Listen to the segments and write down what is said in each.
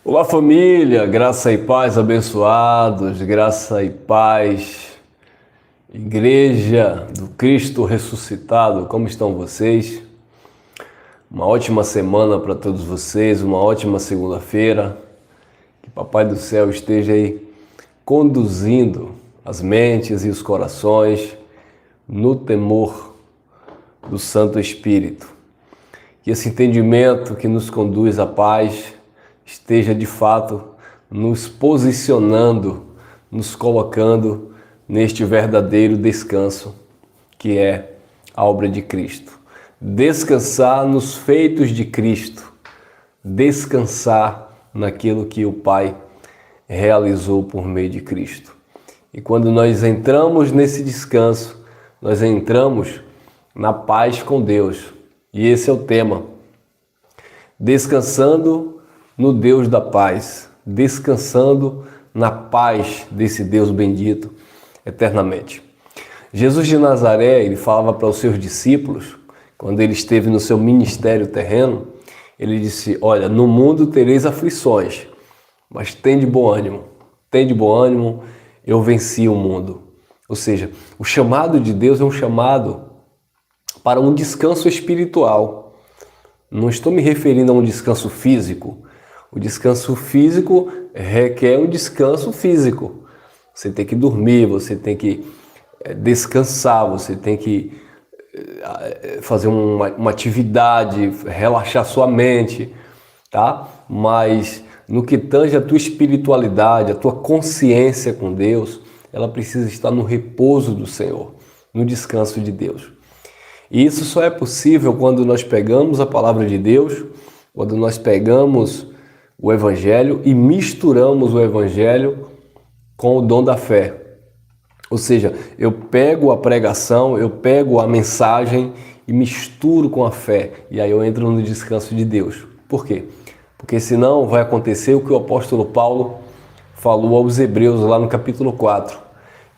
Olá, família, graça e paz, abençoados, graça e paz, Igreja do Cristo ressuscitado, como estão vocês? Uma ótima semana para todos vocês, uma ótima segunda-feira, que Papai do Céu esteja aí conduzindo as mentes e os corações no temor do Santo Espírito. Que esse entendimento que nos conduz à paz esteja de fato nos posicionando, nos colocando neste verdadeiro descanso que é a obra de Cristo. Descansar nos feitos de Cristo, descansar naquilo que o Pai realizou por meio de Cristo. E quando nós entramos nesse descanso, nós entramos na paz com Deus. E esse é o tema. Descansando no Deus da paz, descansando na paz desse Deus bendito eternamente. Jesus de Nazaré, ele falava para os seus discípulos, quando ele esteve no seu ministério terreno, ele disse: olha, no mundo tereis aflições, mas tende bom ânimo, eu venci o mundo. Ou seja, o chamado de Deus é um chamado para um descanso espiritual. Não estou me referindo a um descanso físico. O descanso físico requer um descanso físico. Você tem que dormir, você tem que descansar, você tem que fazer uma atividade, relaxar sua mente, tá? Mas no que tange a tua espiritualidade, a tua consciência com Deus, ela precisa estar no repouso do Senhor, no descanso de Deus. E isso só é possível quando nós pegamos a palavra de Deus, quando nós pegamos o Evangelho e misturamos o Evangelho com o dom da fé. Ou seja, eu pego a pregação, eu pego a mensagem e misturo com a fé. E aí eu entro no descanso de Deus. Por quê? Porque senão vai acontecer o que o apóstolo Paulo falou aos Hebreus lá no capítulo 4.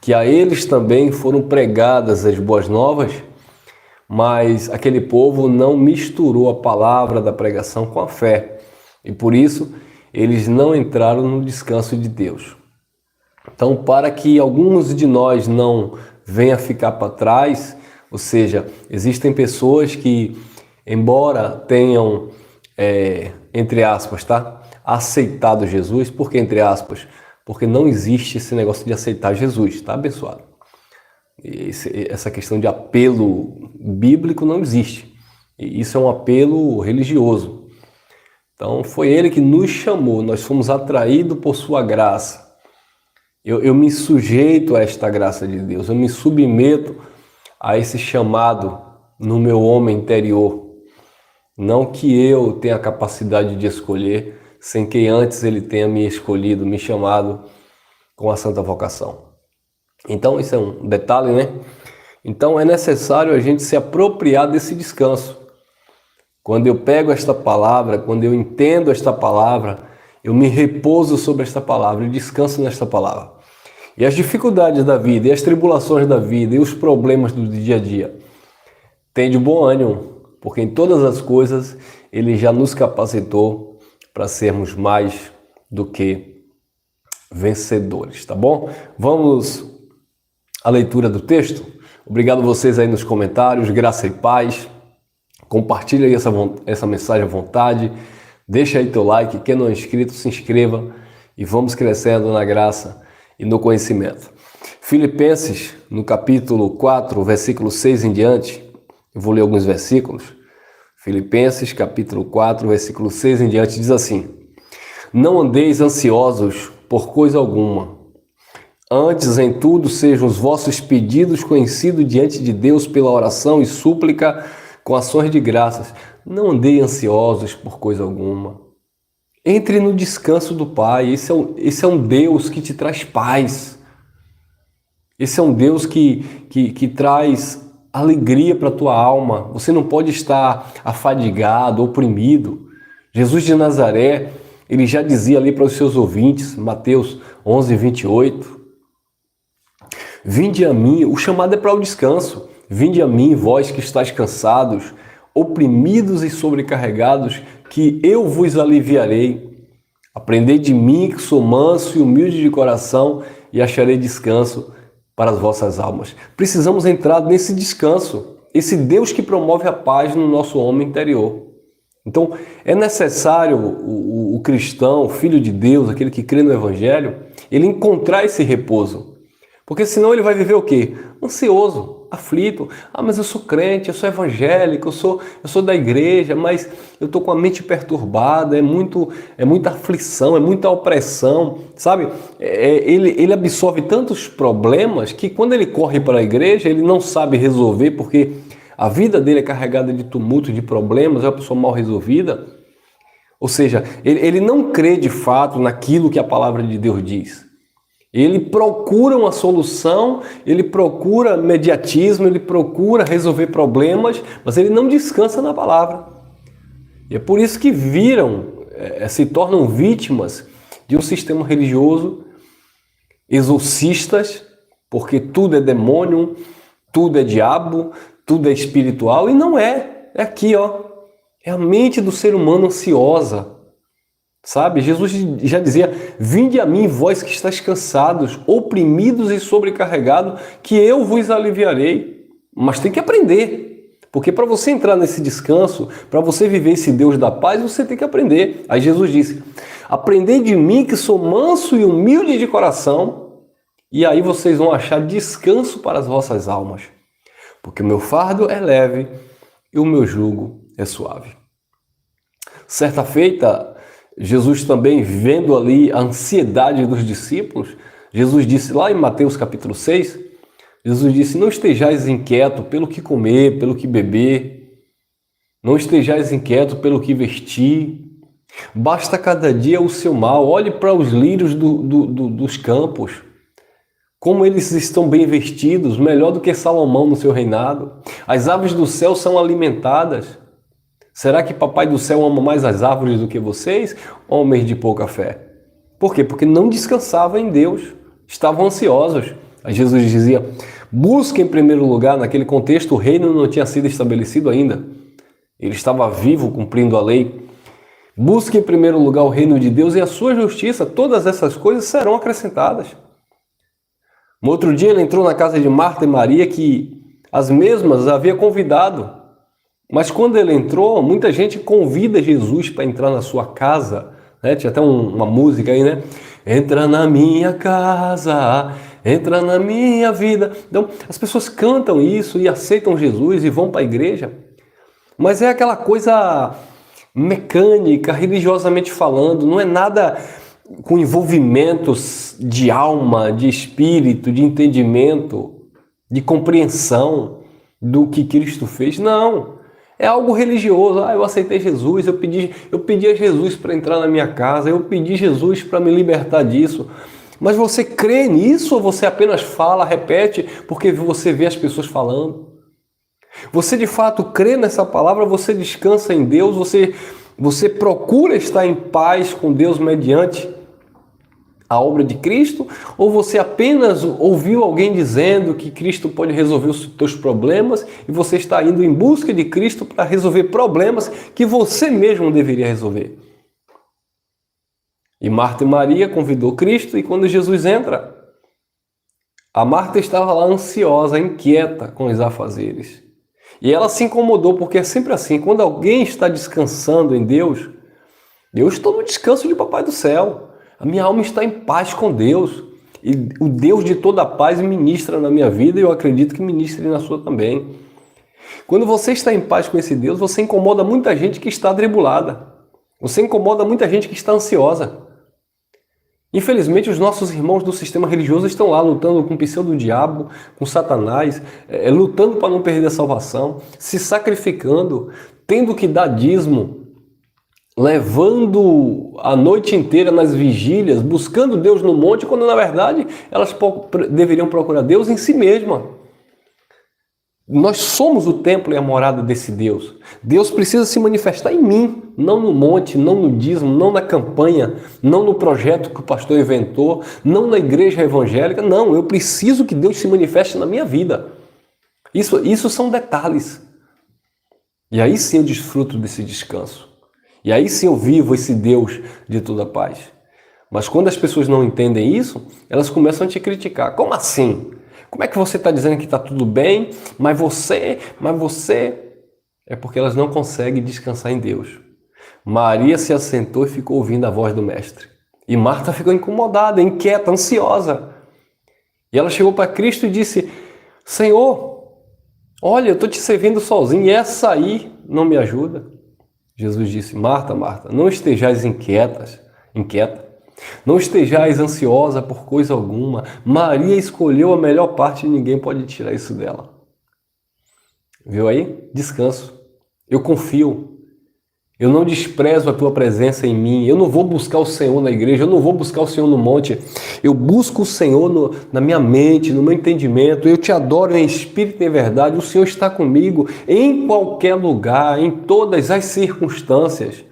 Que a eles também foram pregadas as boas novas, mas aquele povo não misturou a palavra da pregação com a fé. E por isso, eles não entraram no descanso de Deus. Então, para que alguns de nós não venham ficar para trás, ou seja, existem pessoas que, embora tenham, entre aspas, tá? aceitado Jesus, por que entre aspas? Porque não existe esse negócio de aceitar Jesus, tá, abençoado? Essa questão de apelo bíblico não existe. E isso é um apelo religioso. Então, foi Ele que nos chamou, nós fomos atraídos por sua graça. Eu me sujeito a esta graça de Deus, eu me submeto a esse chamado no meu homem interior. Não que eu tenha a capacidade de escolher, sem que antes Ele tenha me escolhido, me chamado com a santa vocação. Então, isso é um detalhe, né? Então, é necessário a gente se apropriar desse descanso. Quando eu pego esta palavra, quando eu entendo esta palavra, eu me repouso sobre esta palavra e descanso nesta palavra. E as dificuldades da vida, e as tribulações da vida, e os problemas do dia a dia, tende bom ânimo, porque em todas as coisas Ele já nos capacitou para sermos mais do que vencedores, tá bom? Vamos à leitura do texto? Obrigado a vocês aí nos comentários, graça e paz. Compartilha aí essa mensagem à vontade, deixa aí teu like, quem não é inscrito se inscreva e vamos crescendo na graça e no conhecimento. Filipenses, no capítulo 4, versículo 6 em diante, eu vou ler alguns versículos. Filipenses, capítulo 4, versículo 6 em diante, diz assim: não andeis ansiosos por coisa alguma, antes em tudo sejam os vossos pedidos conhecidos diante de Deus pela oração e súplica com ações de graças. Não andei ansiosos por coisa alguma. Entre no descanso do Pai. Esse é um Deus que te traz paz. Esse é um Deus que traz alegria para a tua alma. Você não pode estar afadigado, oprimido. Jesus de Nazaré, ele já dizia ali para os seus ouvintes, Mateus 11, 28, vinde a mim, o chamado é para o descanso. Vinde a mim, vós que estáis cansados, oprimidos e sobrecarregados, que eu vos aliviarei. Aprendei de mim, que sou manso e humilde de coração, e acharei descanso para as vossas almas. Precisamos entrar nesse descanso, esse Deus que promove a paz no nosso homem interior. Então, é necessário o cristão, o filho de Deus, aquele que crê no Evangelho, ele encontrar esse repouso. Porque senão ele vai viver o quê? Ansioso, aflito. Ah, mas eu sou crente, eu sou evangélico, eu sou da igreja, mas eu estou com a mente perturbada, é muita aflição, é muita opressão, sabe? Ele absorve tantos problemas que quando ele corre para a igreja, ele não sabe resolver, porque a vida dele é carregada de tumulto, de problemas, é uma pessoa mal resolvida. Ou seja, ele não crê de fato naquilo que a palavra de Deus diz. Ele procura uma solução, ele procura mediatismo, ele procura resolver problemas, mas ele não descansa na palavra. E é por isso que se tornam vítimas de um sistema religioso, exorcistas, porque tudo é demônio, tudo é diabo, tudo é espiritual, e não é. É aqui, ó. É a mente do ser humano ansiosa. Sabe? Jesus já dizia: vinde a mim, vós que estáis cansados, oprimidos e sobrecarregados, que eu vos aliviarei. Mas tem que aprender. Porque para você entrar nesse descanso, para você viver esse Deus da paz, você tem que aprender. Aí Jesus disse: aprendei de mim, que sou manso e humilde de coração, e aí vocês vão achar descanso para as vossas almas. Porque o meu fardo é leve e o meu jugo é suave. Certa feita, Jesus também, vendo ali a ansiedade dos discípulos, Jesus disse lá em Mateus capítulo 6, Jesus disse: não estejais inquietos pelo que comer, pelo que beber, não estejais inquietos pelo que vestir, basta cada dia o seu mal. Olhe para os lírios dos campos, como eles estão bem vestidos, melhor do que Salomão no seu reinado. As aves do céu são alimentadas. Será que Papai do céu ama mais as árvores do que vocês, homens de pouca fé? Por quê? Porque não descansavam em Deus, estavam ansiosos. Aí Jesus dizia: busque em primeiro lugar, naquele contexto o reino não tinha sido estabelecido ainda. Ele estava vivo, cumprindo a lei. Busque em primeiro lugar o reino de Deus e a sua justiça, todas essas coisas serão acrescentadas. No outro dia ele entrou na casa de Marta e Maria, que as mesmas havia convidado. Mas quando ele entrou, muita gente convida Jesus para entrar na sua casa. Né? Tinha até uma música aí, né? Entra na minha casa, entra na minha vida. Então, as pessoas cantam isso e aceitam Jesus e vão para a igreja. Mas é aquela coisa mecânica, religiosamente falando, não é nada com envolvimentos de alma, de espírito, de entendimento, de compreensão do que Cristo fez. Não. É algo religioso. Eu aceitei Jesus, eu pedi a Jesus para entrar na minha casa, eu pedi Jesus para me libertar disso. Mas você crê nisso ou você apenas fala, repete, porque você vê as pessoas falando? Você de fato crê nessa palavra, você descansa em Deus, você procura estar em paz com Deus mediante a obra de Cristo, ou você apenas ouviu alguém dizendo que Cristo pode resolver os teus problemas e você está indo em busca de Cristo para resolver problemas que você mesmo deveria resolver? E Marta e Maria convidou Cristo, e quando Jesus entra, a Marta estava lá ansiosa, inquieta com os afazeres. E ela se incomodou, porque é sempre assim, quando alguém está descansando em Deus, eu estou no descanso de Papai do céu. A minha alma está em paz com Deus. E o Deus de toda a paz ministra na minha vida e eu acredito que ministre na sua também. Quando você está em paz com esse Deus, você incomoda muita gente que está atribulada. Você incomoda muita gente que está ansiosa. Infelizmente, os nossos irmãos do sistema religioso estão lá lutando com o pseudo-diabo, com Satanás, lutando para não perder a salvação, se sacrificando, tendo que dar dízimo, levando a noite inteira nas vigílias, buscando Deus no monte, quando na verdade elas deveriam procurar Deus em si mesma. Nós somos o templo e a morada desse Deus. Deus precisa se manifestar em mim, não no monte, não no dízimo, não na campanha, não no projeto que o pastor inventou, não na igreja evangélica. Não, eu preciso que Deus se manifeste na minha vida. Isso são detalhes. E aí sim eu desfruto desse descanso. E aí sim eu vivo esse Deus de toda paz. Mas quando as pessoas não entendem isso, elas começam a te criticar. Como assim? Como é que você está dizendo que está tudo bem, mas você... É porque elas não conseguem descansar em Deus. Maria se assentou e ficou ouvindo a voz do Mestre. E Marta ficou incomodada, inquieta, ansiosa. E ela chegou para Cristo e disse: Senhor, olha, eu estou te servindo sozinho e essa aí não me ajuda. Jesus disse: Marta, Marta, não estejais inquieta, não estejais ansiosa por coisa alguma. Maria escolheu a melhor parte e ninguém pode tirar isso dela. Viu aí? Descanso. Eu confio. Eu não desprezo a tua presença em mim. Eu não vou buscar o Senhor na igreja. Eu não vou buscar o Senhor no monte. Eu busco o Senhor na minha mente, no meu entendimento. Eu te adoro em espírito e em verdade. O Senhor está comigo em qualquer lugar, em todas as circunstâncias.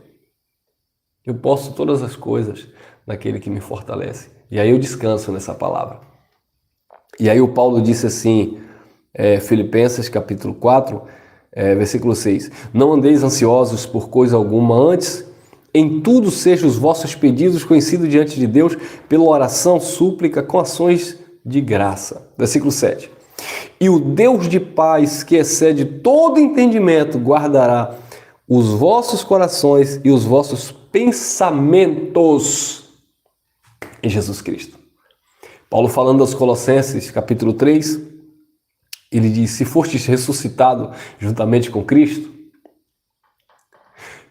Eu posso todas as coisas naquele que me fortalece. E aí eu descanso nessa palavra. E aí o Paulo disse assim, Filipenses capítulo 4, versículo 6. Não andeis ansiosos por coisa alguma, antes, em tudo sejam os vossos pedidos conhecidos diante de Deus, pela oração, súplica, com ações de graça. Versículo 7. E o Deus de paz, que excede todo entendimento, guardará os vossos corações e os vossos pensamentos em Jesus Cristo. Paulo falando aos Colossenses, capítulo 3, ele diz: se fostes ressuscitado juntamente com Cristo,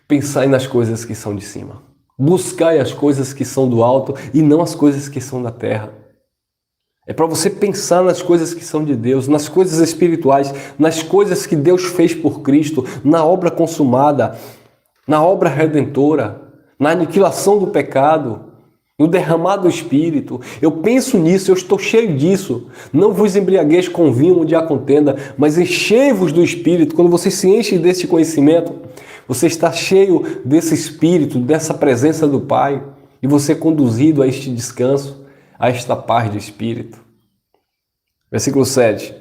pensai nas coisas que são de cima. Buscai as coisas que são do alto e não as coisas que são da terra. É para você pensar nas coisas que são de Deus, nas coisas espirituais, nas coisas que Deus fez por Cristo, na obra consumada, na obra redentora, na aniquilação do pecado, no derramar do Espírito. Eu penso nisso, eu estou cheio disso. Não vos embriagueis com vinho onde há contenda, mas enchei-vos do Espírito. Quando você se enche desse conhecimento, você está cheio desse Espírito, dessa presença do Pai, e você é conduzido a este descanso, a esta paz de Espírito. Versículo 7.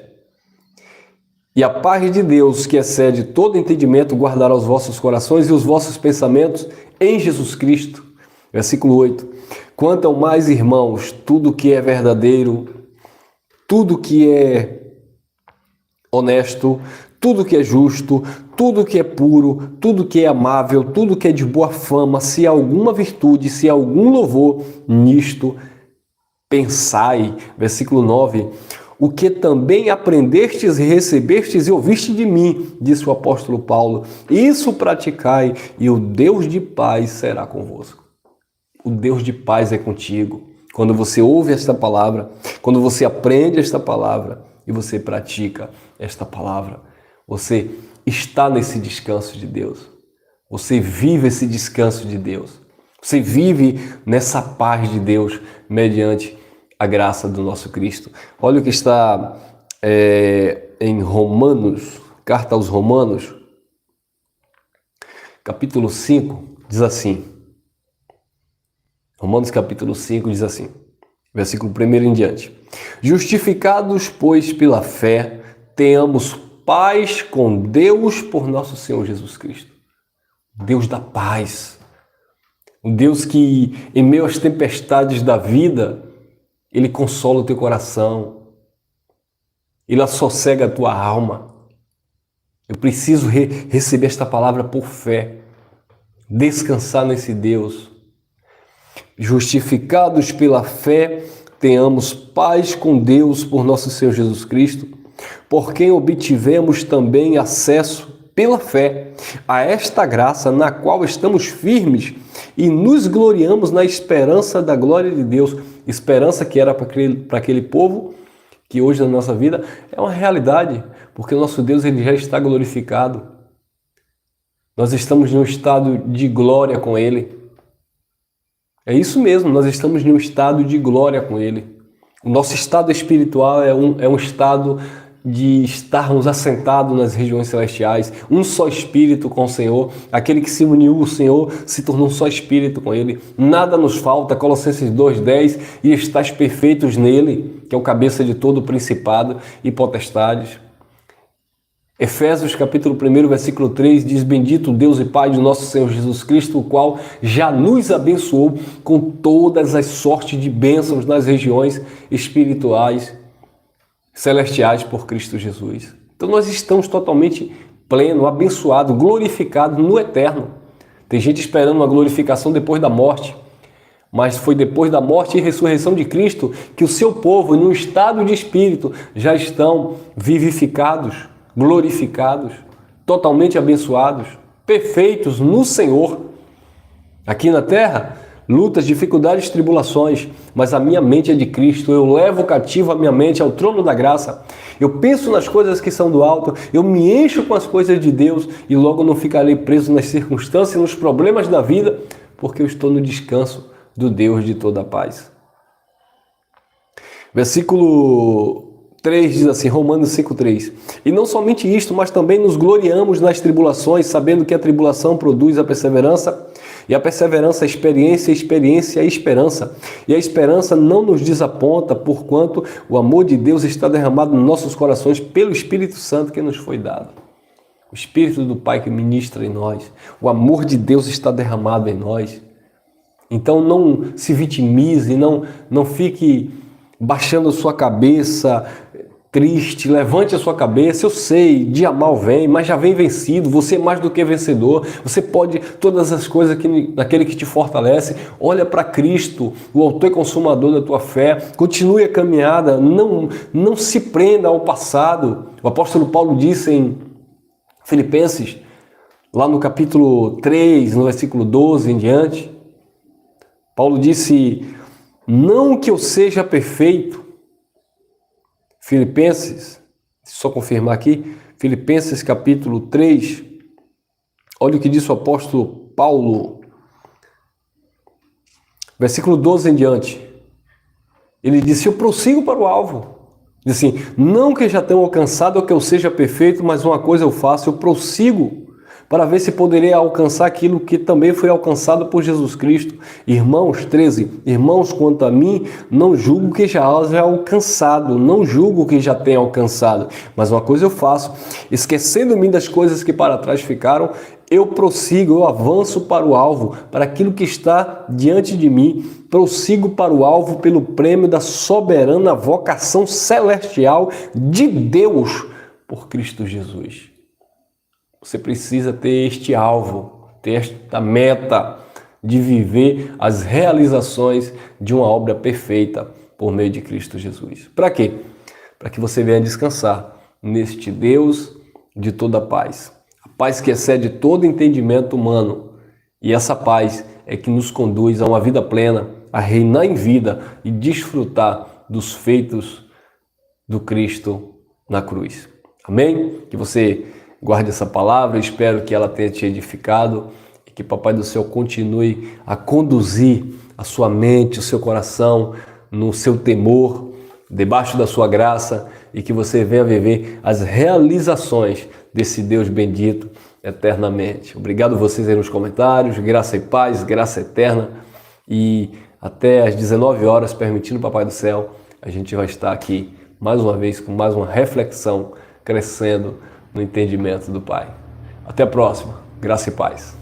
E a paz de Deus, que excede todo entendimento, guardará os vossos corações e os vossos pensamentos em Jesus Cristo. Versículo 8. Quanto ao mais, irmãos, tudo que é verdadeiro, tudo que é honesto, tudo que é justo, tudo que é puro, tudo que é amável, tudo que é de boa fama, se há alguma virtude, se há algum louvor, nisto pensai. Versículo 9. O que também aprendestes e recebestes e ouviste de mim, disse o apóstolo Paulo, isso praticai e o Deus de paz será convosco. O Deus de paz é contigo. Quando você ouve esta palavra, quando você aprende esta palavra e você pratica esta palavra, você está nesse descanso de Deus. Você vive esse descanso de Deus. Você vive nessa paz de Deus mediante a graça do nosso Cristo. Olha o que está em Romanos, carta aos Romanos, capítulo 5, diz assim. Romanos capítulo 5 diz assim, versículo 1 em diante. Justificados, pois, pela fé, tenhamos paz com Deus por nosso Senhor Jesus Cristo. Deus da paz. O Deus que, em meio às tempestades da vida, Ele consola o teu coração. Ele assossega a tua alma. Eu preciso receber esta palavra por fé. Descansar nesse Deus. Justificados pela fé, tenhamos paz com Deus por nosso Senhor Jesus Cristo, por quem obtivemos também acesso pela fé a esta graça na qual estamos firmes e nos gloriamos na esperança da glória de Deus. Esperança que era para aquele povo, que hoje na nossa vida é uma realidade, porque o nosso Deus ele já está glorificado. Nós estamos em um estado de glória com Ele. É isso mesmo, nós estamos em um estado de glória com Ele. O nosso estado espiritual é um estado de estarmos assentados nas regiões celestiais, um só espírito com o Senhor. Aquele que se uniu ao Senhor se tornou um só espírito com Ele. Nada nos falta, Colossenses 2:10, e estáis perfeitos nele, que é o cabeça de todo o principado e potestades. Efésios capítulo 1, versículo 3 diz: bendito Deus e Pai de nosso Senhor Jesus Cristo, o qual já nos abençoou com todas as sortes de bênçãos nas regiões espirituais celestiais por Cristo Jesus. Então nós estamos totalmente pleno, abençoado, glorificado no eterno. Tem gente esperando uma glorificação depois da morte, mas foi depois da morte e ressurreição de Cristo que o seu povo, no estado de espírito, já estão vivificados, glorificados, totalmente abençoados, perfeitos no Senhor. Aqui na terra, lutas, dificuldades, tribulações, mas a minha mente é de Cristo. Eu levo cativo a minha mente ao trono da graça. Eu penso nas coisas que são do alto, eu me encho com as coisas de Deus e logo não ficarei preso nas circunstâncias, nos problemas da vida, porque eu estou no descanso do Deus de toda a paz. Versículo 3 diz assim, Romanos 5,3: e não somente isto, mas também nos gloriamos nas tribulações, sabendo que a tribulação produz a perseverança, e a perseverança a experiência, a experiência a esperança. E a esperança não nos desaponta, porquanto o amor de Deus está derramado nos nossos corações pelo Espírito Santo que nos foi dado. O Espírito do Pai que ministra em nós. O amor de Deus está derramado em nós. Então não se vitimize, não fique baixando a sua cabeça, triste, levante a sua cabeça. Eu sei, dia mal vem, mas já vem vencido. Você é mais do que vencedor. Você pode todas as coisas naquele que te fortalece. Olha para Cristo, o autor e consumador da tua fé. Continue a caminhada, não se prenda ao passado. O apóstolo Paulo disse em Filipenses, lá no capítulo 3, no versículo 12 em diante, Paulo disse: não que eu seja perfeito. Filipenses, só confirmar aqui, Filipenses capítulo 3, olha o que disse o apóstolo Paulo, versículo 12 em diante. Ele disse: eu prossigo para o alvo. Diz assim: não que já tenha alcançado ou que eu seja perfeito, mas uma coisa eu faço, eu prossigo para ver se poderei alcançar aquilo que também foi alcançado por Jesus Cristo. Irmãos, 13, irmãos, quanto a mim, não julgo que já haja alcançado, não julgo que já tenha alcançado, mas uma coisa eu faço, esquecendo-me das coisas que para trás ficaram, eu prossigo, eu avanço para o alvo, para aquilo que está diante de mim, prossigo para o alvo pelo prêmio da soberana vocação celestial de Deus por Cristo Jesus. Você precisa ter este alvo, ter esta meta de viver as realizações de uma obra perfeita por meio de Cristo Jesus. Para quê? Para que você venha descansar neste Deus de toda paz. A paz que excede todo entendimento humano. E essa paz é que nos conduz a uma vida plena, a reinar em vida e desfrutar dos feitos do Cristo na cruz. Amém? Que você guarde essa palavra, espero que ela tenha te edificado e que Papai do Céu continue a conduzir a sua mente, o seu coração no seu temor, debaixo da sua graça, e que você venha viver as realizações desse Deus bendito eternamente. Obrigado a vocês aí nos comentários, graça e paz, graça eterna, e até às 19 horas, permitindo Papai do Céu, a gente vai estar aqui mais uma vez com mais uma reflexão, crescendo no entendimento do Pai. Até a próxima. Graça e paz.